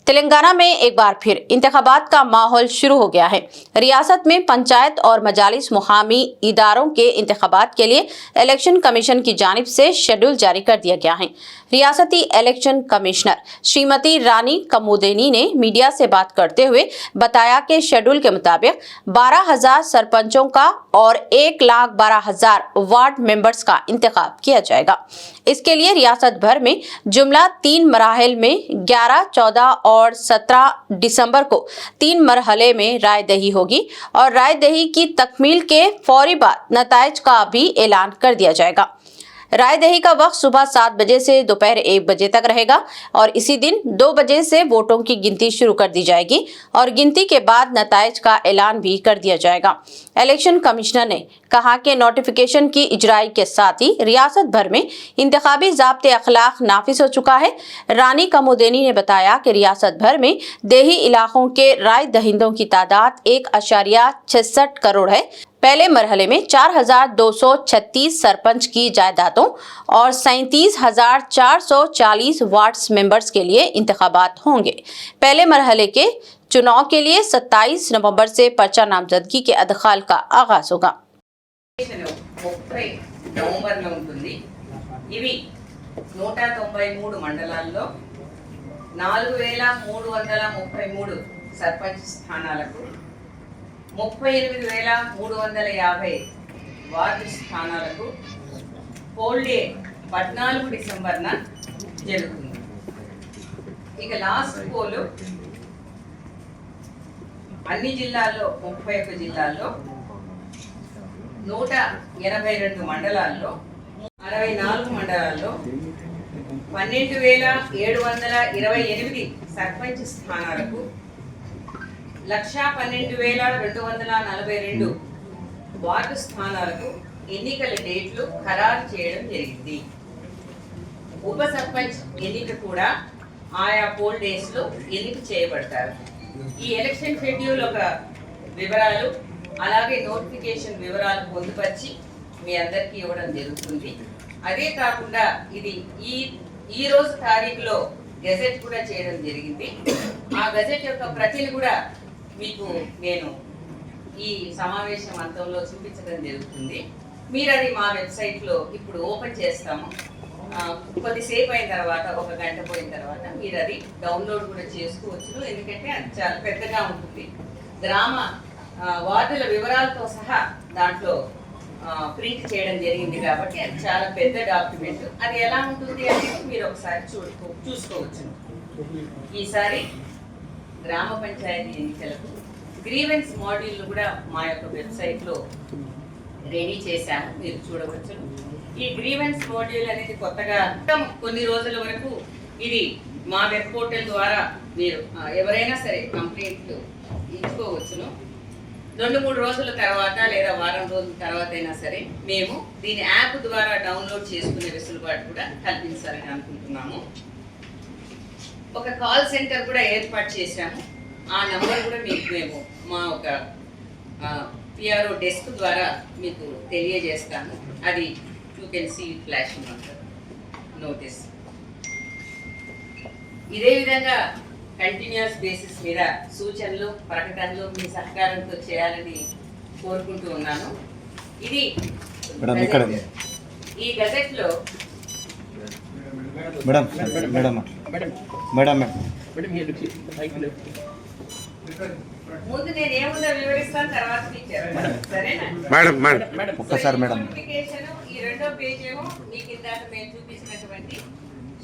तेलंगाना में एक बार फिर इंतखाबात का माहौल शुरू हो गया है। रियासत में पंचायत और मजालिस मुकामी इदारों के इंतखाबात के लिए इलेक्शन कमीशन की जानिब से शेड्यूल जारी कर दिया गया है। रियासती इलेक्शन कमिश्नर श्रीमती रानी कमुदेनी ने मीडिया से बात करते हुए बताया कि शेड्यूल के मुताबिक 12,000 सरपंचों का और 1,12,000 वार्ड मेंबर्स का इंतखाब किया जाएगा। इसके लिए रियासत भर में जुमला 3 मराहल में 11, 14 और 17 दिसंबर को 3 मरहले में राय दही होगी और राय दही की तकमील के फौरी बाद नताइज का भी ऐलान कर दिया जाएगा। राय दही का वक्त सुबह 7 बजे से दोपहर 1 बजे तक रहेगा और इसी दिन 2 बजे से वोटों की गिनती शुरू कर दी जाएगी और गिनती के बाद नताइज का ऐलान भी कर दिया जाएगा। इलेक्शन कमिश्नर ने कहा कि नोटिफिकेशन की इजराई के साथ ही रियासत भर में इंतखाबी ज़ाब्ते अखलाक नाफिज हो चुका है। रानी कमुदेनी ने बताया कि रियासत भर में देही इलाकों के राय दहिंदों की तादाद 1.66 करोड़ है। पहले मरहले में 4,236 सरपंच की जायदादों और 37,440 वार्ड्स मेंबर्स के लिए इंतखाबात होंगे। पहले मरहले के चुनाव के लिए 27 नवंबर से पर्चा नामजदगी के अदखाल का आगाज होगा। నవంబర్లో ఉంటుంది। ఇవి 193 మండలాల్లో 4,333 సర్పంచ్ స్థానాలకు 38,350 వార్డు స్థానాలకు పోల్ డే 14 డిసెంబర్న జరుగుతుంది। ఇక లాస్ట్ పోలు అన్ని జిల్లాల్లో 31 జిల్లాల్లో 182 మండలాల్లో 64 మండలాల్లో 12,728 సర్పంచ్ స్థానాలకు 112,242 వార్డు స్థానాలకు ఎన్నికల డేట్లు ఖరారు చేయడం జరిగింది। ఉప సర్పంచ్ ఎన్నిక కూడా ఆయా పోల్ డేస్ లో ఎన్నిక చేయబడతారు। ఈ ఎలక్షన్ షెడ్యూల్ ఒక వివరాలు అలాగే నోటిఫికేషన్ వివరాలు పొందుపరిచి మీ అందరికీ ఇవ్వడం జరుగుతుంది। అదే కాకుండా ఇది ఈ రోజు తారీఖులో గెజెట్ కూడా చేయడం జరిగింది। ఆ గెజెట్ యొక్క ప్రతిని కూడా మీకు నేను ఈ సమావేశం అంతంలో చూపించడం జరుగుతుంది। మీరు అది మా వెబ్సైట్లో ఇప్పుడు ఓపెన్ చేస్తాము। కొద్దిసేపు అయిన తర్వాత 1 గంట పోయిన తర్వాత మీరు అది డౌన్లోడ్ కూడా చేసుకోవచ్చు। ఎందుకంటే అది చాలా పెద్దగా ఉంటుంది। గ్రామ వార్డుల వివరాలతో సహా దాంట్లో ప్రింట్ చేయడం జరిగింది కాబట్టి అది చాలా పెద్ద డాక్యుమెంట్। అది ఎలా ఉంటుంది అనేది మీరు ఒకసారి చూసుకోవచ్చు। ఈసారి గ్రామ పంచాయతీ ఎన్నికలకు గ్రీవెన్స్ మాడ్యూల్ కూడా మా యొక్క వెబ్సైట్లో రెడీ చేశాము, మీరు చూడవచ్చు। ఈ గ్రీవెన్స్ మాడ్యూల్ అనేది కొత్తగా కొన్ని రోజుల వరకు ఇది మా వెబ్ పోర్టల్ ద్వారా మీరు ఎవరైనా సరే కంప్లైంట్లు ఇచ్చుకోవచ్చును। 2-3 రోజుల తర్వాత లేదా వారం రోజుల తర్వాత అయినా సరే మేము దీని యాప్ ద్వారా డౌన్లోడ్ చేసుకునే వెసులుబాటు కూడా కల్పించాలని అనుకుంటున్నాము। ఒక కాల్ సెంటర్ కూడా ఏర్పాటు చేశాము। ఆ నంబర్ కూడా మీకు మేము మా ఒక పిఆర్ఓ డెస్క్ ద్వారా మీకు తెలియజేస్తాము। అది you can see flash notice. ఇదే విధంగా కంటిన్యూస్ బేసిస్ మీద సూచనలు ప్రకటనలు మీ సహకారంతో చేయాలని కోరుకుంటూ ఉన్నాను। ఇది ఈ గజెట్లో ముందు నేను ఏముందో వివరిస్తాను, తర్వాత సరేనా? నోటిఫికేషన్ ఈ 2వ పేజ్ ఏమో మీకు ఇందాక మేము చూపించినటువంటి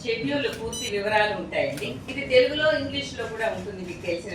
షెడ్యూల్ పూర్తి వివరాలు ఉంటాయండి। ఇది తెలుగులో ఇంగ్లీష్లో కూడా ఉంటుంది మీకు తెలిసిన